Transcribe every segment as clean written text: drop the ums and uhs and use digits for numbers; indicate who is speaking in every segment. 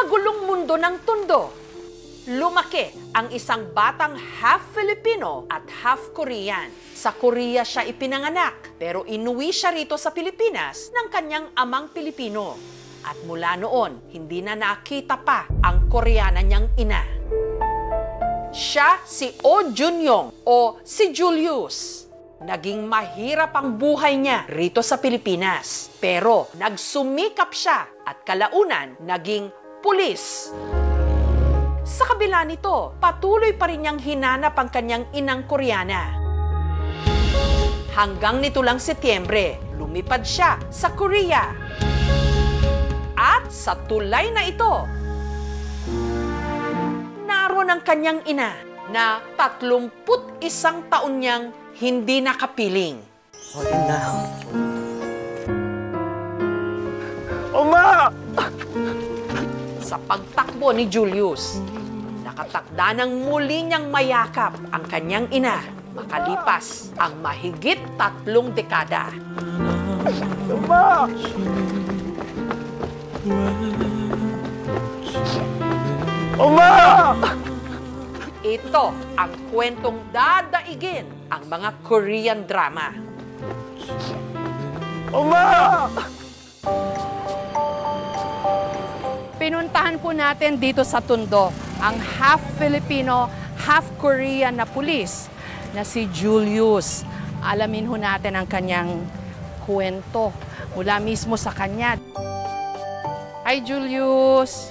Speaker 1: magulong mundo ng Tondo. Lumaki ang isang batang half Filipino at half Korean. Sa Korea siya ipinanganak, pero inuwi siya rito sa Pilipinas ng kanyang amang Pilipino. At mula noon, hindi na nakita pa ang Koreana niyang ina. Siya si Oh Junyong o si Julius. Naging mahirap ang buhay niya rito sa Pilipinas. Pero nagsumikap siya at kalaunan naging pulis. Sa kabila nito, patuloy pa rin niyang hinanap ang kanyang inang Koreana. Hanggang nito lang Setyembre, lumipad siya sa Korea. At sa tulay na ito, naroon ang kanyang ina na 31 taon niyang hindi nakapiling.
Speaker 2: Oh, ina. Oma!
Speaker 1: Sa pagtakbo ni Julius, nakatakda ng muli niyang mayakap ang kanyang ina makalipas ang mahigit 3 dekada.
Speaker 2: Oma! Oma!
Speaker 1: Ito ang kwentong dadaigin ang mga Korean drama.
Speaker 2: Oma!
Speaker 1: Pinuntahan po natin dito sa Tondo ang half Filipino, half Korean na pulis na si Julius. Alamin ho natin ang kanyang kwento mula mismo sa kanya. Hi Julius!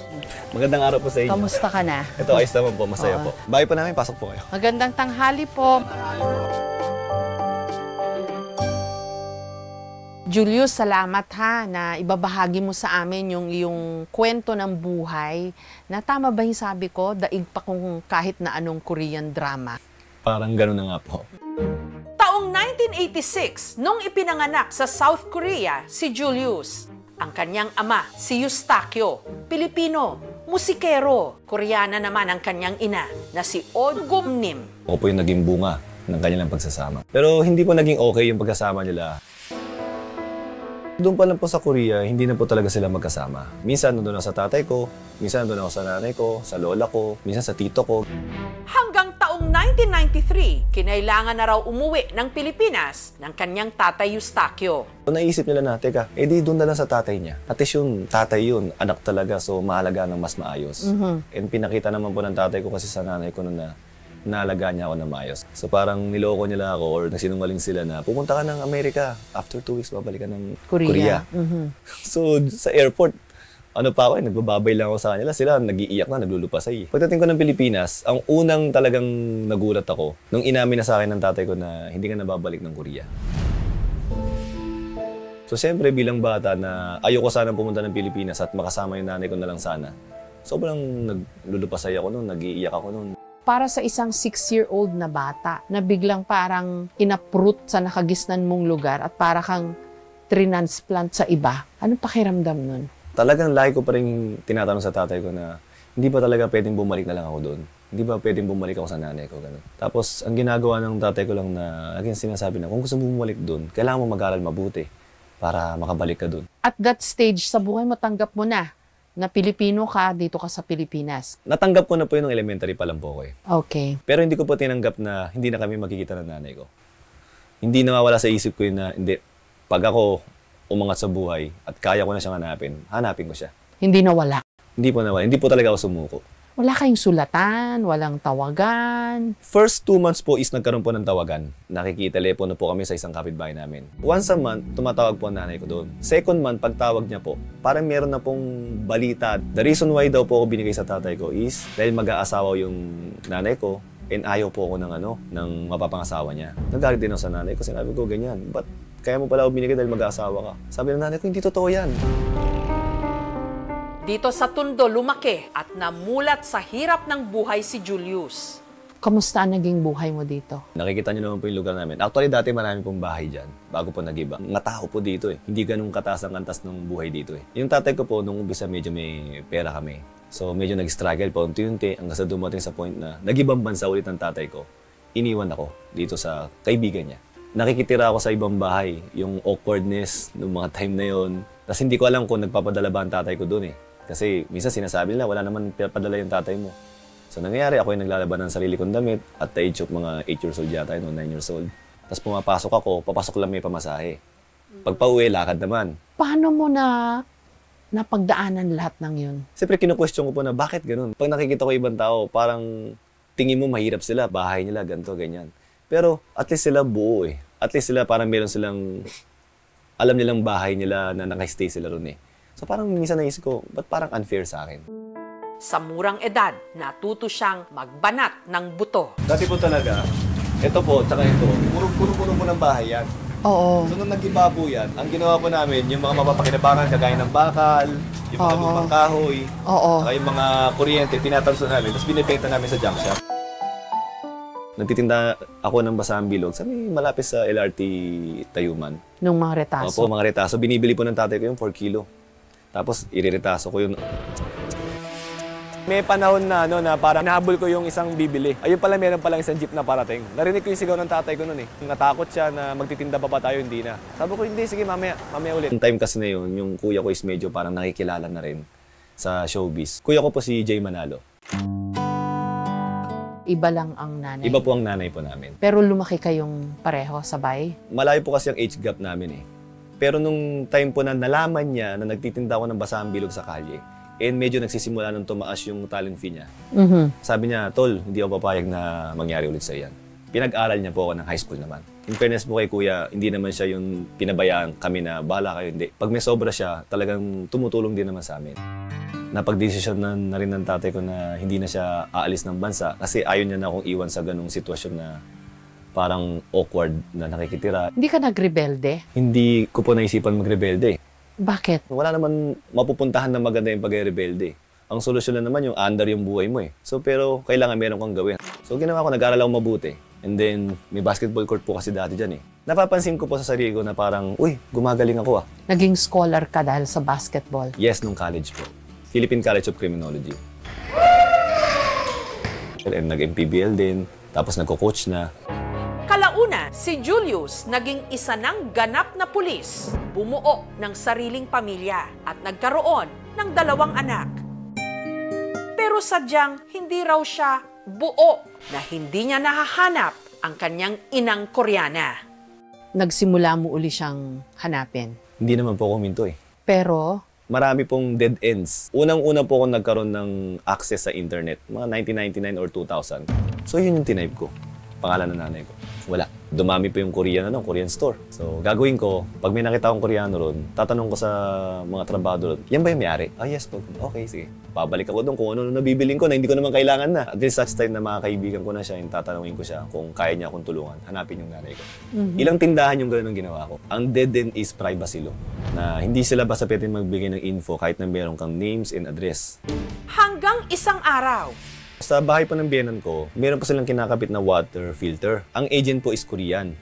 Speaker 3: Magandang araw po sa inyo.
Speaker 1: Kamusta ka na?
Speaker 3: Ito, ayos naman po. Masaya po. Bahay po namin, pasok po kayo.
Speaker 1: Magandang tanghali po. Julius, salamat ha na ibabahagi mo sa amin yung iyong kwento ng buhay na tama ba yung sabi ko, daig pa kung kahit na anong Korean drama.
Speaker 3: Parang gano'n na nga po.
Speaker 1: Taong 1986, nung ipinanganak sa South Korea si Julius, ang kanyang ama si Eustaquio, Pilipino, musikero. Koreana naman ang kanyang ina na si Oh Gumnim.
Speaker 3: Ako po yung naging bunga ng kanilang pagsasama. Pero hindi po naging okay yung pagkasama nila. Doon pa lang po sa Korea, hindi na po talaga sila magkasama. Minsan nandun ako sa tatay ko, minsan nandun ako sa nanay ko, sa lola ko, minsan sa tito ko.
Speaker 1: Hanggang taong 1993, kinailangan na raw umuwi ng Pilipinas ng kanyang tatay Eustaquio.
Speaker 3: Naisip nila na, teka, edi doon na lang sa tatay niya. At least yung tatay yun, anak talaga, so mahalaga ng mas maayos. And pinakita naman po ng tatay ko kasi sa nanay ko na naalagaan niya ako na maayos. So parang niloko nila ako or nagsinungaling sila na pupunta ka ng Amerika. After 2 weeks, babalik ka ng Korea. So sa airport, ano pa ako, nagbababay lang ako sa kanila. Sila nag-iiyak na, naglulupasay. Pagdating ko ng Pilipinas, ang unang talagang nagulat ako nung inamin na sa akin ng tatay ko na hindi ka nababalik ng Korea. So siyempre bilang bata na ayoko sanang pumunta ng Pilipinas at makasama yung nanay ko na lang sana. Sobrang naglulupasay ako noon, nag-iiyak ako noon.
Speaker 1: Para sa isang 6-year-old na bata na biglang parang inaprut sa nakagisnan mong lugar at para kang transplant sa iba, anong pakiramdam nun?
Speaker 3: Talagang lagi ko pa rin tinatanong sa tatay ko na hindi ba talaga pwedeng bumalik na lang ako doon? Hindi ba pwedeng bumalik ako sa nanay ko? Ganun. Tapos ang ginagawa ng tatay ko lang na laging sinasabi na kung gusto mo bumalik doon, kailangan mo mag-aral mabuti para makabalik ka doon.
Speaker 1: At that stage sa buhay mo, tanggap mo na Pilipino ka, dito ka sa Pilipinas.
Speaker 3: Natanggap ko na po yun ng elementary pa lang po ko eh.
Speaker 1: Okay.
Speaker 3: Pero hindi ko po tinanggap na hindi na kami makikita ng nanay ko. Hindi nawawala sa isip ko yun na hindi, pag ako umangat sa buhay at kaya ko na siyang hanapin ko siya.
Speaker 1: Hindi nawala.
Speaker 3: Hindi po nawala. Hindi po talaga ako sumuko.
Speaker 1: Wala kayong sulatan, walang tawagan.
Speaker 3: First 2 months po is nagkaroon po ng tawagan. Nakikitelepono po kami sa isang kapitbahay namin. Once a month, tumatawag po ang nanay ko doon. Second month, pagtawag niya po, parang meron na pong balita. The reason why daw po ako binigay sa tatay ko is dahil mag-aasawa yung nanay ko and ayaw po ako ng mapapangasawa niya. Nagalit din ako sa nanay ko. Sinabi ko, ganyan. But kaya mo pala ako binigay dahil mag-aasawa ka. Sabi ng nanay ko, hindi totoo yan.
Speaker 1: Dito sa Tondo lumaki at namulat sa hirap ng buhay si Julius. Kamusta ang naging buhay mo dito?
Speaker 3: Nakikita niyo naman po yung lugar namin. Actually, dati marami pong bahay dyan bago po nag-iba. Mga tao po dito eh. Hindi ganun kataas ang antas ng buhay dito eh. Yung tatay ko po, nung umpisa medyo may pera kami. So medyo nag-struggle po unti-unti hanggang sa dumating sa point na nag-ibang bansa ulit ang tatay ko. Iniwan ako dito sa kaibigan niya. Nakikitira ako sa ibang bahay. Yung awkwardness ng mga time na yon. Tapos hindi ko alam kung nagpapadala ba ang tatay ko doon eh. Kasi minsan sinasabi nila, wala naman padala yung tatay mo. So nangyayari, ako yung naglalaban ng sarili kong damit at the age of mga 8 years old yata yun, o 9 years old. Tapos pumapasok ako, papasok lang may pamasahe. Pag pauwi, lakad naman.
Speaker 4: Paano mo napagdaanan lahat ng yun?
Speaker 3: Siyempre, kinu-question ko po na bakit ganun. Pag nakikita ko ibang tao, parang tingin mo mahirap sila, bahay nila, ganito, ganyan. Pero at least sila buo eh. At least sila parang meron silang, alam nilang bahay nila na nakastay sila ron eh. So parang minsan naisip ko, ba't parang unfair sa akin?
Speaker 1: Sa murang edad, natuto siyang magbanat ng buto.
Speaker 3: Dati po talaga, ito po, tsaka ito, puno-puno po ng bahay yan.
Speaker 4: Oo.
Speaker 3: So nung nag-iba po yan, ang ginawa po namin, yung mga mapapakinabangan, kagaya ng bakal, yung mga
Speaker 4: Oo.
Speaker 3: lumang kahoy,
Speaker 4: Oo.
Speaker 3: saka yung mga kuryente, tinatanso namin, tapos binibenta namin sa junk shop. Nagtitinda ako ng basahang bilog sa may malapit sa LRT Tayuman.
Speaker 4: Nung mga retaso.
Speaker 3: Opo, mga retaso. Binibili po ng tatay ko yung 4 kilo. Tapos iriretaso ko yun. May panahon na, na parang nahabol ko yung isang bibili. Ayun pala, meron palang isang jeep na parating. Narinig ko yung sigaw ng tatay ko noon eh. Natakot siya na magtitinda pa tayo, hindi na. Sabi ko, hindi, sige, mamaya ulit. Yung time kasi na yun, yung kuya ko is medyo parang nakikilala na rin sa showbiz. Kuya ko po si Jay Manalo.
Speaker 4: Iba lang ang nanay.
Speaker 3: Iba po ang nanay po namin.
Speaker 4: Pero lumaki kayong pareho, sabay?
Speaker 3: Malayo po kasi ang age gap namin eh. Pero nung time po na nalaman niya na nagtitinda ako ng basahang bilog sa kalye, and medyo nagsisimula nung tumaas yung talent fee niya. Sabi niya, Tol, hindi ako papayag na mangyari ulit sa yan. Pinag-aral niya po ako ng high school naman. In fairness po kay kuya, hindi naman siya yung pinabayaan kami na bahala kayo, hindi. Pag may sobra siya, talagang tumutulong din naman sa amin. Napag-desisyon na rin ng tatay ko na hindi na siya aalis ng bansa kasi ayaw niya na akong iwan sa ganung sitwasyon na parang awkward na nakikitira.
Speaker 4: Hindi ka nagrebelde?
Speaker 3: Hindi ko po naisipan magrebelde.
Speaker 4: Bakit?
Speaker 3: Wala naman mapupuntahan na maganda yung pag-rebelde. Ang solusyon na naman yung under yung buhay mo eh. So pero kailangan meron kang gawin. So ginawa ko, nag-aral ako mabuti. And then may basketball court po kasi dati dyan eh. Napapansin ko po sa sarili ko na parang, uy, gumagaling ako ah.
Speaker 4: Naging scholar ka dahil sa basketball?
Speaker 3: Yes, nung college po. Philippine College of Criminology. And nag-MPBL din. Tapos nagko-coach na.
Speaker 1: Kalauna, si Julius naging isa ng ganap na pulis, bumuo ng sariling pamilya at nagkaroon ng 2 anak. Pero sadyang hindi raw siya buo na hindi niya nahahanap ang kanyang inang Koreana.
Speaker 4: Nagsimula mo uli siyang hanapin.
Speaker 3: Hindi naman po ako minto eh.
Speaker 4: Pero,
Speaker 3: Marami pong dead ends. Unang-una po ako nagkaroon ng access sa internet, mga 1999 or 2000. So yun yung tinype ko. Pangalan ng nanay ko. Wala. Dumami po yung Korean, Korean store. So, gagawin ko, pag may nakita akong Koreano ron, tatanong ko sa mga trabahador, yan ba yung may-ari? Ah, yes po. Okay, sige. Pabalik ako doon kung ano nabibiling ko na hindi ko naman kailangan na. At least such time na mga kaibigan ko na siya, yung tatanungin ko siya kung kaya niya akong tulungan. Hanapin yung nanay ko. Ilang tindahan yung gano'n ang ginawa ko. Ang dead end is privacy law. Na hindi sila basta pwede magbigay ng info kahit na meron kang names and address.
Speaker 1: Hanggang isang araw,
Speaker 3: Sa bahay po ng biyenan ko, meron po silang kinakabit na water filter. Ang agent po is Korean.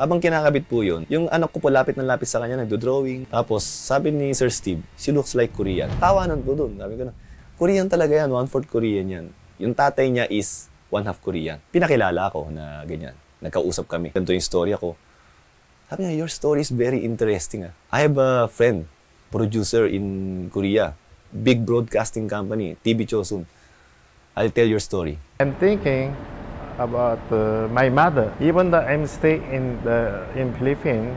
Speaker 3: Habang kinakabit po yun, yung anak ko po lapit na lapit sa kanya, nagdo-drawing. Tapos sabi ni Sir Steve, she looks like Korean. Tawanan po doon. Sabi ko na, Korean talaga yan, 1/4 Korean yan. Yung tatay niya is 1/2 Korean. Pinakilala ako na ganyan. Nagkausap kami. Ganito yung story ako. Sabi niya, your story is very interesting. I have a friend, producer in Korea. Big broadcasting company, TV Chosun. I'll tell your story.
Speaker 5: I'm thinking about my mother. Even though I'm staying in Philippines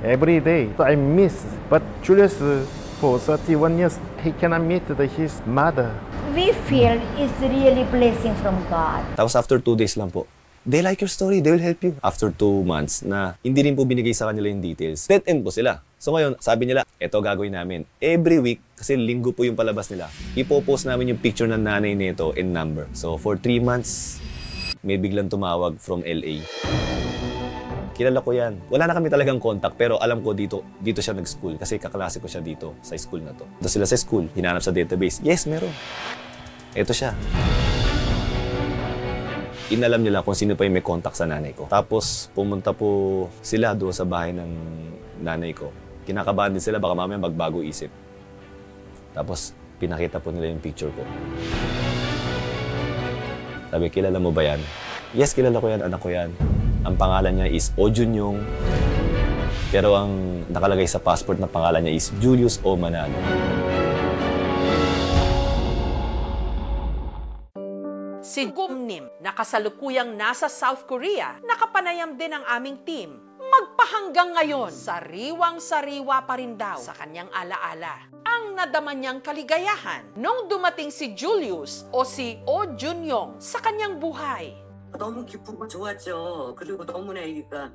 Speaker 5: every day, so I miss. But Julius, for 31 years, he cannot meet his mother.
Speaker 6: We feel it's really blessing from God.
Speaker 3: Tapos after 2 days lang po, they like your story, they will help you. After 2 months na hindi rin po binigay sa kanila yung details, dead end po sila. So ngayon, sabi nila, eto gagawin namin. Every week, kasi linggo po yung palabas nila, ipopost namin yung picture ng nanay nito and number. So for 3 months, may biglang tumawag from LA. Kilala ko yan. Wala na kami talagang contact, pero alam ko dito siya nag-school kasi kaklase ko siya dito sa school na to. Ito sila sa school, hinanap sa database. Yes, meron. Ito siya. Inalam nila kung sino pa yung may contact sa nanay ko. Tapos pumunta po sila doon sa bahay ng nanay ko. Kinakabahan din sila, baka mamaya magbago isip. Tapos pinakita po nila yung picture ko. Sabi, kilala mo ba yan? Yes, kilala ko yan, anak ko yan. Ang pangalan niya is Oh Junyong. Pero ang nakalagay sa passport na pangalan niya is Julius O Manalo.
Speaker 1: Si Gumnim, na kasalukuyang nasa South Korea, nakapanayam din ang aming team. Magpahanggang ngayon, sariwang-sariwa pa rin daw sa kanyang alaala ang nadama niyang kaligayahan nung dumating si Julius o si Oh Junyong sa kanyang buhay.
Speaker 7: 너무 기쁘고 좋았죠. 그리고 너무나 애기가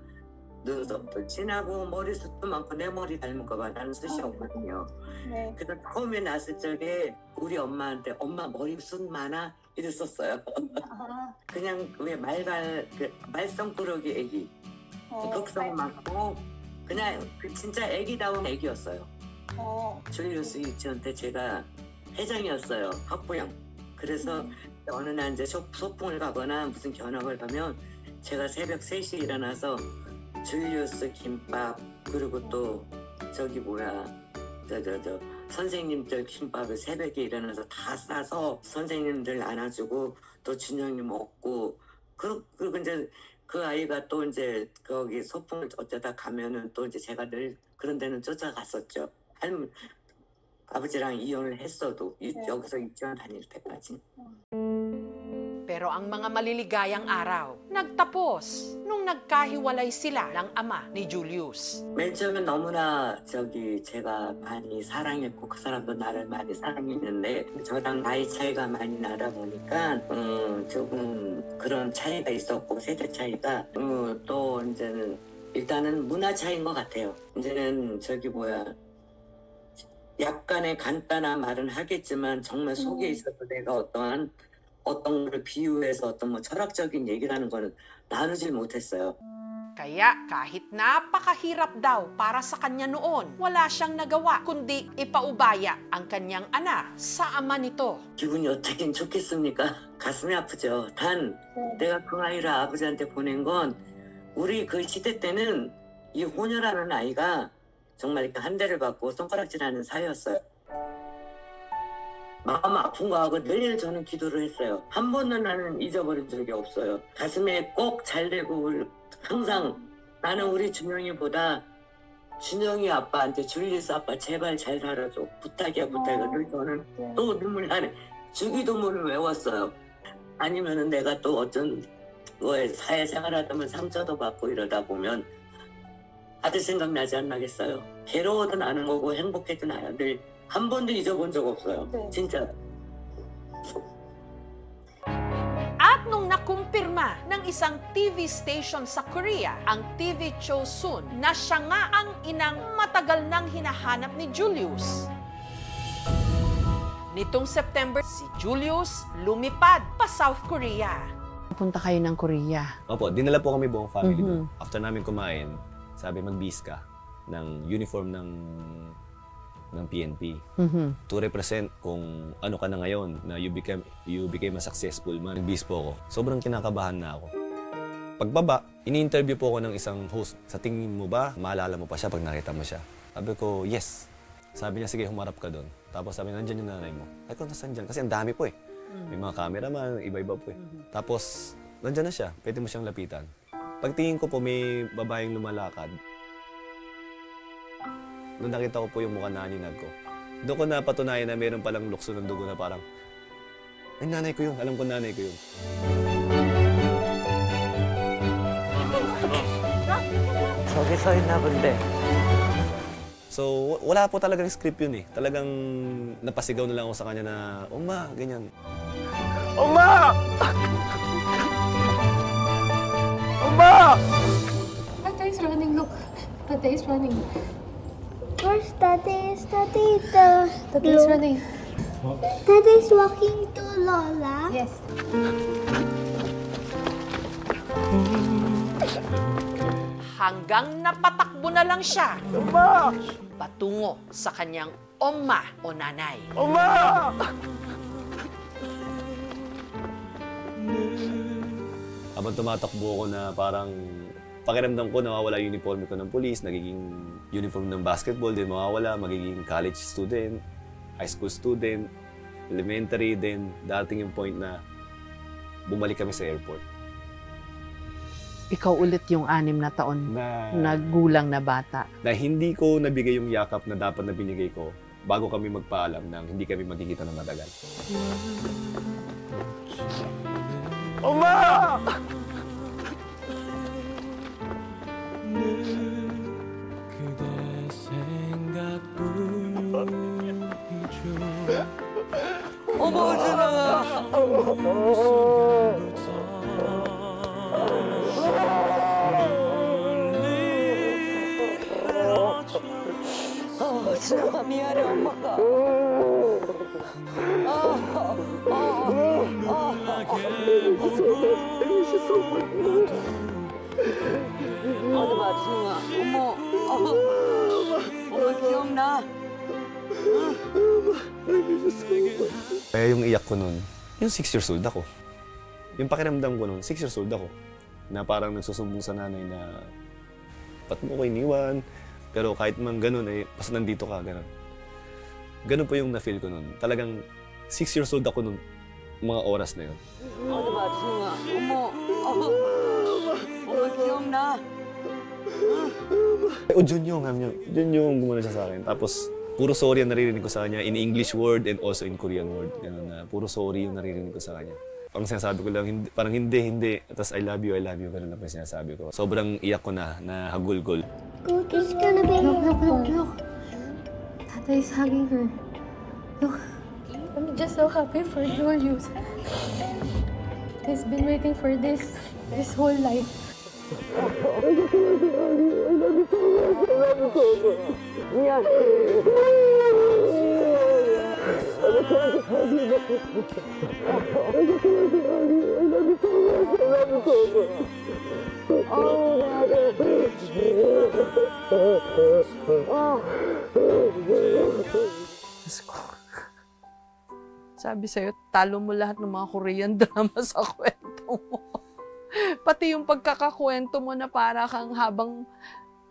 Speaker 7: 눈썹도 진하고 머리숱도 많고 내 머리 닮은 거 봐. 나는 숱이 없거든요.
Speaker 6: 네.
Speaker 7: 그래서 처음에 났을 적에 우리 엄마한테 엄마 머리숱 많아? 이랬었어요. 그냥 왜 말썽꾸러기 애기. 극성 많고 그냥 진짜 애기다운 애기였어요. 줄리우스 유치원 때 제가 회장이었어요. 학부형. 그래서 어느 날 이제 소풍을 가거나 무슨 견학을 가면 제가 새벽 3시에 일어나서 줄리우스 김밥 그리고 또 저기 뭐야 선생님들 김밥을 새벽에 일어나서 다 싸서 선생님들 안아주고 또 준영이 먹고 그리고 이제 그 아이가 또 이제 거기 소풍을 어쩌다 가면은 또 이제 제가 늘 그런 데는 쫓아갔었죠. 아버지랑 이혼을 했어도 여기서 유치원 다닐 때까지.
Speaker 1: Pero ang mga maliligayang araw, nagtapos nung nagkahiwalay sila ng ama ni Julius.
Speaker 7: 맨 처음에 너무나 제가 많이 사랑했고 그 사람도 나를 많이 사랑했는데 저랑 나이 차이가 많이 나다 보니까 조금 그런 차이가 있었고 세대 차이가 또 이제는 일단은 문화 차이인 것 같아요. 이제는 약간의 간단한 말은 하겠지만 정말 속에 있어서 내가 어떤 거를 비유해서 어떤 뭐 철학적인 얘기라는 거는 나누질 못했어요.
Speaker 1: Kaya kahit napakahirap daw para sa kanya noon, wala siyang nagawa kundi ipaubaya ang kanyang anak sa ama nito.
Speaker 7: 기분이 어떻긴 좋겠습니까? 가슴이 아프죠. 단 내가 그 아이를 아버지한테 보낸 건 우리 그 시대 때는 이 호녀라는 아이가 정말 이렇게 한 대를 받고 손가락질하는 사이였어요. 마음 아픈 거하고 늘 저는 기도를 했어요. 한 번도 나는 잊어버린 적이 없어요. 가슴에 꼭 잘 되고 항상 나는 우리 준영이보다 준영이 아빠한테 줄리스 아빠 제발 잘 살아줘. 부탁이야 부탁이야. 늘 저는 또 눈물 나네. 주기도문을 외웠어요. 아니면은 내가 또 어떤 거에 사회생활하다 보면 상처도 받고 이러다 보면 아들 생각나지 않나겠어요? 괴로워도 나는 거고 행복해도 나요. 늘 한 번도 잊어본 적 없어요. 진짜.
Speaker 1: At nung nakumpirma ng isang TV station sa Korea, ang TV Chosun, na siya nga ang inang matagal nang hinahanap ni Julius. Nitong September, si Julius lumipad pa South Korea.
Speaker 4: Punta kayo ng Korea.
Speaker 3: Opo, dinala po kami buong family doon. After namin kumain, sabi mag-bis ka ng uniform ng PNP to represent kung ano ka na ngayon na you became a successful man. Nag-bis po ako. Sobrang kinakabahan na ako. Pagbaba, ini-interview po ako ng isang host. Sa tingin mo ba, maalala mo pa siya pag nakita mo siya? Sabi ko, yes. Sabi niya, sige, humarap ka doon. Tapos sabi niya, nandyan yung nanay mo. Ay ko, nasan dyan? Kasi ang dami po eh. May mga cameraman, iba-iba po eh. Tapos, nandyan na siya. Pwede mo siyang lapitan. Pagtingin ko po, may babaeng lumalakad. Nung nakita ko po yung mukha na ninag ko, doon ko napatunayan na meron palang lukso ng dugo na parang, ay, nanay ko yun. Alam ko nanay ko yun.
Speaker 2: 저기 서 있나 본데.
Speaker 3: So, wala po talagang script yun eh. Talagang napasigaw na lang ako sa kanya na, Oma, ganyan.
Speaker 2: 엄마! 엄마!
Speaker 8: Tata is running, look. Tata is running.
Speaker 9: Where's Daddy? Is Daddy
Speaker 8: Tata is running.
Speaker 9: Daddy is walking to Lola?
Speaker 8: Yes.
Speaker 1: Hanggang napatakbo na lang siya
Speaker 2: 엄마!
Speaker 1: patungo sa kanyang oma o nanay.
Speaker 2: 엄마!
Speaker 3: Habang tumatakbo ako na parang pakiramdam ko nawawala yung uniform ko ng police, nagiging uniform ng basketball din mawawala, magiging college student, high school student, elementary din. Dating yung point na bumalik kami sa airport.
Speaker 4: Ikaw ulit yung 6 na taon na gulang na bata.
Speaker 3: Na hindi ko nabigay yung yakap na dapat na binigay ko bago kami magpaalam na hindi kami magkikita ng matagal.
Speaker 2: 엄마!
Speaker 7: 어머, 준영아. 준영아, 미안해, 엄마가. 어디 봐, 준영아. 엄마 기억나?
Speaker 3: Kaya yung iyak ko nun, yung 6 years old ako. Yung pakiramdam ko nun, 6 years old ako. Na parang nagsusumbong sa nanay na, ba't mo ko iniwan? Pero kahit man ganun, basta nandito ka, ganun. Ganun po yung na-feel ko nun. Talagang 6 years old ako nun, mga oras na yun.
Speaker 7: 어디 봐, 준영아. 엄마 기억나?
Speaker 3: O Junyong, Junyong gumana siya sa akin. Tapos, puro sorry ang naririnig ko sa kanya in English word and also in Korean word. Ganun na, puro sorry yung naririnig ko sa kanya. Ang sinasabi ko lang, hindi, parang hindi. Tapos I love you, ganun na pa yung sinasabi ko. Sobrang iyak ko na hagulgol.
Speaker 9: Cookie's gonna be
Speaker 8: Look. Tata is hugging her. Look. I'm just so happy for Julius. He's been waiting for this whole life.
Speaker 4: Sabi sa'yo, talo mo lahat ng mga Korean drama sa kwento mo. Pati yung pagkakakwento mo na para kang habang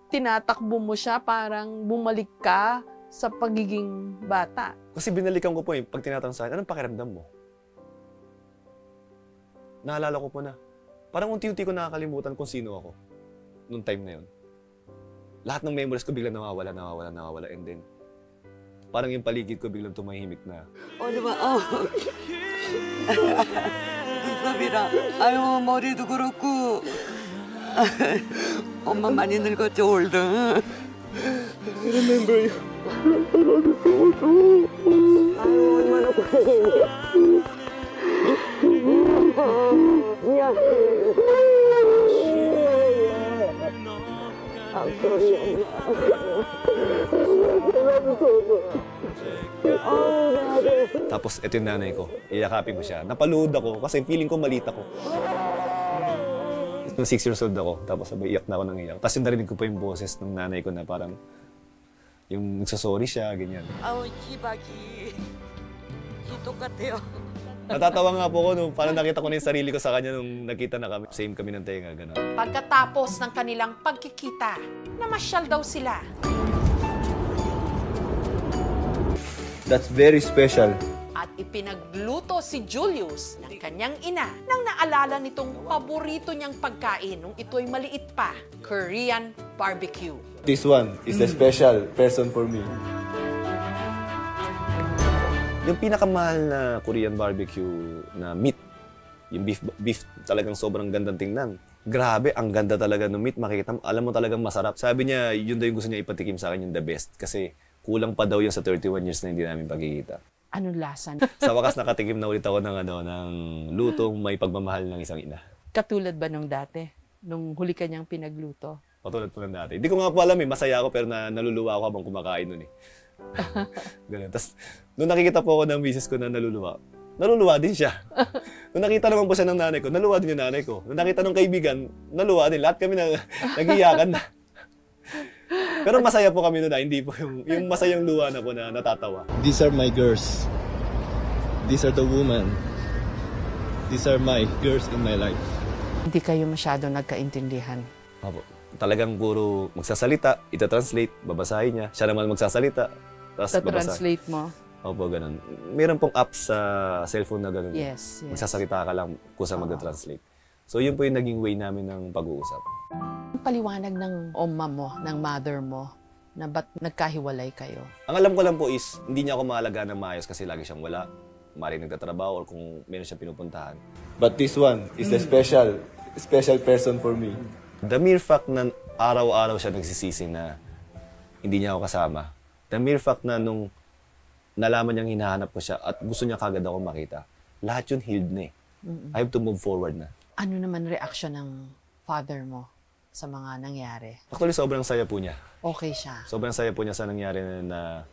Speaker 4: tinatakbo mo siya, parang bumalik ka sa pagiging bata.
Speaker 3: Kasi binalikan ko po pag tinatanong sa akin, anong pakiramdam mo? Naalala ko po na, parang unti-unti ko nakakalimutan kung sino ako nung time na yun. Lahat ng memories ko biglang nawawala, and then, parang yung paligid ko biglang tumahimik na.
Speaker 7: 어디 봐, 눈썹이랑, 아유, 머리도 그렇고. 엄마 많이 늙었죠, 올드. I
Speaker 3: remember you.
Speaker 7: 아유, 얼마나 고생했니. 미안해. I'm sorry,
Speaker 3: Tapos, ito yung nanay ko. Iyakapin ko siya. Napaluhod ako kasi feeling ko malit ako. Nung 6 years old ako, tapos sabay iyak na ako ng iyak. Tapos yung narinig ko pa yung boses ng nanay ko na parang yung nagsasorry siya, ganyan.
Speaker 7: 아우, 기박이. 똑같아요.
Speaker 3: Natatawa nga po ako nung parang nakita ko na yung sarili ko sa kanya nung nakita na kami. Same kami ng tenga, gano'n.
Speaker 1: Pagkatapos ng kanilang pagkikita, namasyal daw sila.
Speaker 3: That's very special.
Speaker 1: At ipinagluto si Julius ng kanyang ina nang naalala nitong paborito niyang pagkain nung ito'y maliit pa, Korean barbecue.
Speaker 3: This one is the special person for me. Yung pinakamahal na Korean barbecue na meat, yung beef talagang sobrang gandang tingnan. Grabe, ang ganda talaga ng meat. Makikita mo, alam mo talagang masarap. Sabi niya, yun daw yung gusto niya ipatikim sa akin, yung the best. Kasi kulang pa daw yun sa 31 years na hindi namin pagkikita.
Speaker 4: Anong lasa?
Speaker 3: Sa wakas, nakatikim na ulit ako ng lutong may pagmamahal ng isang ina.
Speaker 4: Katulad ba nung dati? Nung huli ka niyang pinagluto?
Speaker 3: Patulad po ng dati. Hindi ko nga po alam masaya ako pero naluluwa ako habang kumakain nun Ganun. Tapos, nung nakikita po ako ng misis ko na naluluwa din siya. Nung nakita naman po siya ng nanay ko, naluwa din yung nanay ko. Nung nakita ng kaibigan, naluwa din. Lahat kami nag-iyakan na. Pero masaya po kami noon hindi po yung masayang luha na po na natatawa. These are my girls. These are the women. These are my girls in my life.
Speaker 4: Hindi kayo masyado nagkaintindihan.
Speaker 3: Opo. Talagang puro magsasalita, ita-translate, babasahin niya. Siya naman magsasalita, tapos
Speaker 4: translate mo?
Speaker 3: Opo, ganun. Meron pong app sa cellphone na ganun.
Speaker 4: Yes.
Speaker 3: Magsasalita ka lang kung saan mag-translate. So yun po yung naging way namin ng pag-uusap.
Speaker 4: Ang paliwanag ng oma mo, ng mother mo, na ba't nagkahiwalay kayo?
Speaker 3: Ang alam ko lang po is, hindi niya ako maalagaan ng maayos kasi lagi siyang wala. maaaring nagtatrabaho or kung meron siyang pinupuntahan.
Speaker 10: But this one is a special person for me.
Speaker 3: The mere fact na araw-araw siya nagsisisi na hindi niya ako kasama, the mere fact na nung nalaman niyang hinahanap ko siya at gusto niya kagad ako makita, lahat yun healed na eh. I have to move forward na.
Speaker 4: Ano naman reaction ng father mo sa mga nangyari?
Speaker 3: Actually, sobrang saya po niya.
Speaker 4: Okay siya.
Speaker 3: Sobrang saya po niya sa nangyari na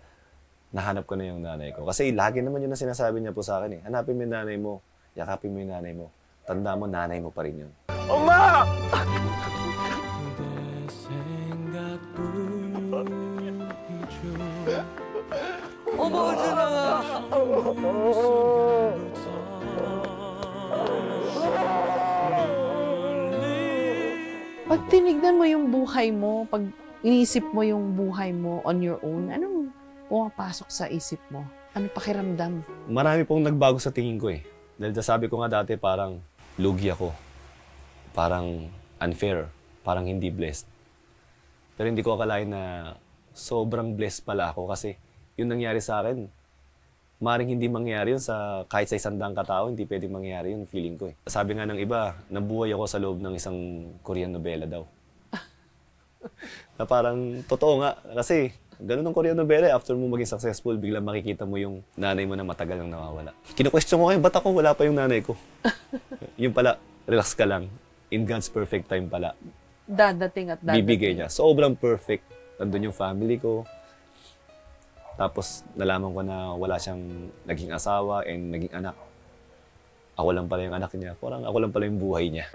Speaker 3: nahanap ko na yung nanay ko. Kasi lagi naman yun na sinasabi niya po sa akin eh. Hanapin mo yung nanay mo, yakapin mo yung nanay mo. Tanda mo, nanay mo pa rin yun.
Speaker 2: Oma!
Speaker 4: Pag tinignan mo yung buhay mo, pag iniisip mo yung buhay mo on your own, anong pumapasok sa isip mo? Ano pakiramdam?
Speaker 3: Marami pong nagbago sa tingin ko eh. Dahil sabi ko nga dati parang lugi ako. Parang unfair. Parang hindi blessed. Pero hindi ko akalain na sobrang blessed pala ako kasi yung nangyari sa akin, maaaring hindi mangyari yun kahit sa 100 katao, hindi pwedeng mangyari yun, feeling ko eh. Sabi nga ng iba, nabuhay ako sa loob ng isang Korean novela daw. Na parang totoo nga, kasi ganun ang Korean novela, after mo maging successful, biglang makikita mo yung nanay mo na matagal nang nawawala. Kino-question ko kayo, ba't ako wala pa yung nanay ko? Yung pala, relax ka lang. In God's perfect time pala.
Speaker 4: Dadating at dadating.
Speaker 3: Bibigay niya. Sobrang perfect. Nandun yung family ko. Tapos nalaman ko na wala siyang naging asawa and naging anak. Ako lang pala yung anak niya. Parang ako lang pala yung buhay niya.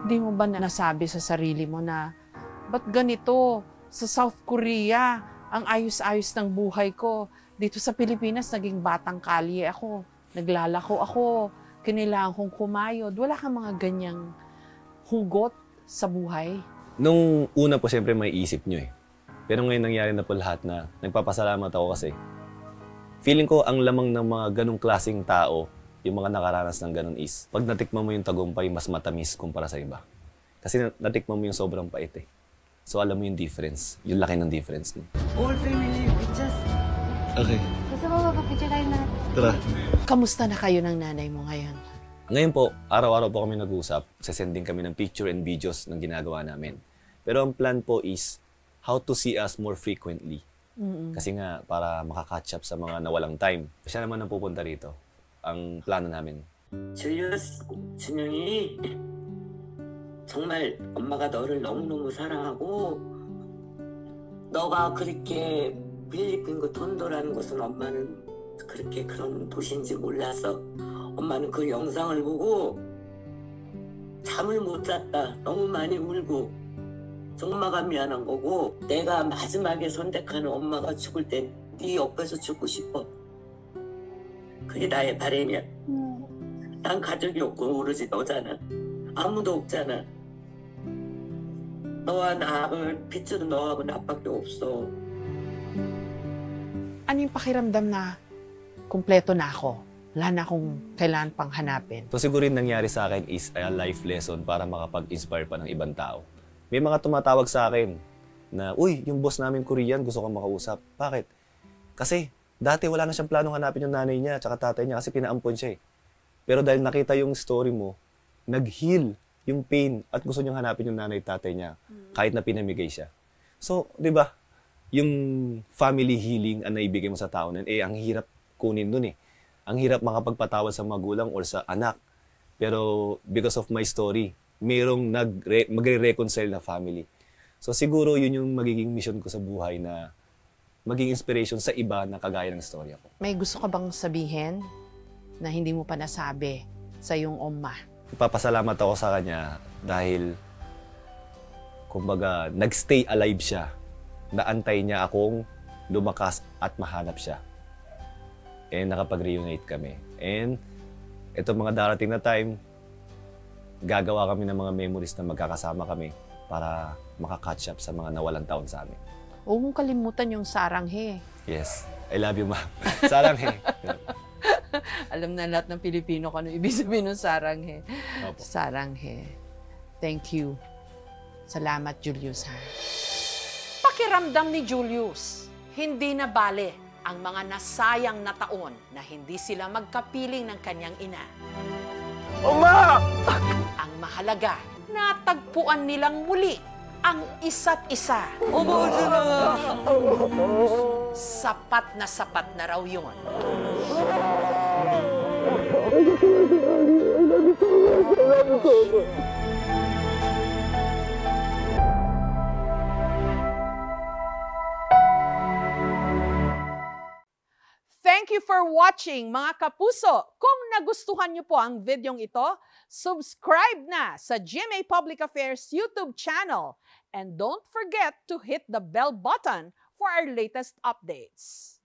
Speaker 4: Hindi mo ba nasabi sa sarili mo na, ba't ganito? Sa South Korea, ang ayos-ayos ng buhay ko. Dito sa Pilipinas, naging batang kalye ako. Naglalako ako. Kinailangan kong kumayod. Wala kang mga ganyang hugot sa buhay?
Speaker 3: Nung una po, siyempre may isip nyo eh. Pero ngayon nangyari na po lahat na nagpapasalamat ako kasi feeling ko ang lamang ng mga ganong klaseng tao, yung mga nakaranas ng ganon is, pag natikman mo yung tagumpay, mas matamis kumpara sa iba. Kasi natikman mo yung sobrang pait eh. So alam mo yung difference, yung laki ng difference. No?
Speaker 7: All family pictures.
Speaker 3: Okay.
Speaker 8: Gusto ko magpa-picture tayo na.
Speaker 3: Tara.
Speaker 4: Kamusta na kayo ng nanay mo ngayon?
Speaker 3: Ngayon po, araw-araw po kami nag-usap. Sesending kami ng picture and videos ng ginagawa namin. Pero ang plan po is how to see us more frequently. Kasi nga, para makakatch up sa mga nawalang time. Siya naman ang pupunta rito. Ang plano namin.
Speaker 7: 줄리우스, 준영이 정말 엄마가 너를 너무너무 사랑하고 너가 그렇게 필리핀 그 톤도라는 곳은 엄마는 그렇게 그런 도시인지 몰라서 엄마는 그 영상을 보고 잠을 못 잤다. 너무 많이 울고 엄마가 미안한 거고 내가 마지막에 선택하는 엄마가 죽을 때 네 옆에서 죽고 싶어. 그게 나의 바람이야. 난 가족이 없고 오로지 너잖아. 아무도 없잖아. 너와 나를 핏줄은 너하고 나밖에 없어.
Speaker 4: Ano yung pakiramdam na kumpleto na ako? Wala na akong kailangan pang hanapin.
Speaker 3: So siguro yung nangyari sa akin is a life lesson para makapag-inspire pa ng ibang tao. May mga tumatawag sa akin na, uy, yung boss namin Korean, gusto kong makausap. Bakit? Kasi dati wala na siyang planong hanapin yung nanay niya at tatay niya kasi pinaampon siya eh. Pero dahil nakita yung story mo, nag-heal yung pain at gusto niyang hanapin yung nanay at tatay niya kahit na pinamigay siya. So, di ba, yung family healing ang naibigay mo sa tao nun, ang hirap kunin dun eh. Ang hirap makapagpatawad sa magulang or sa anak. Pero because of my story, mayroong magre-reconcile na family. So siguro yun yung magiging mission ko sa buhay na maging inspiration sa iba na kagaya ng storya ko.
Speaker 4: May gusto ka bang sabihin na hindi mo pa nasabi sa iyong oma?
Speaker 3: Ipapasalamat ako sa kanya dahil kumbaga nagstay alive siya. Naantay niya akong lumakas at mahanap siya. And nakapag-reunite kami. And itong mga darating na time, gagawa kami ng mga memories na magkakasama kami para makakatch up sa mga nawalang taon sa amin.
Speaker 4: Huwag mong kalimutan yung saranghe.
Speaker 3: Yes. I love you, ma. Saranghe.
Speaker 4: Alam na lahat ng Pilipino kung ano ibig sabihin ng saranghe.
Speaker 3: Opo.
Speaker 4: Saranghe. Thank you. Salamat, Julius. Ha?
Speaker 1: Pakiramdam ni Julius, hindi na bale ang mga nasayang na taon na hindi sila magkapiling ng kanyang ina.
Speaker 2: Oma!
Speaker 1: Ang mahalaga, natagpuan nilang muli ang isa't isa. Sapat na raw yun. Thank you for watching, mga kapuso. Kung nagustuhan niyo po ang videong ito, subscribe na sa GMA Public Affairs YouTube channel. And don't forget to hit the bell button for our latest updates.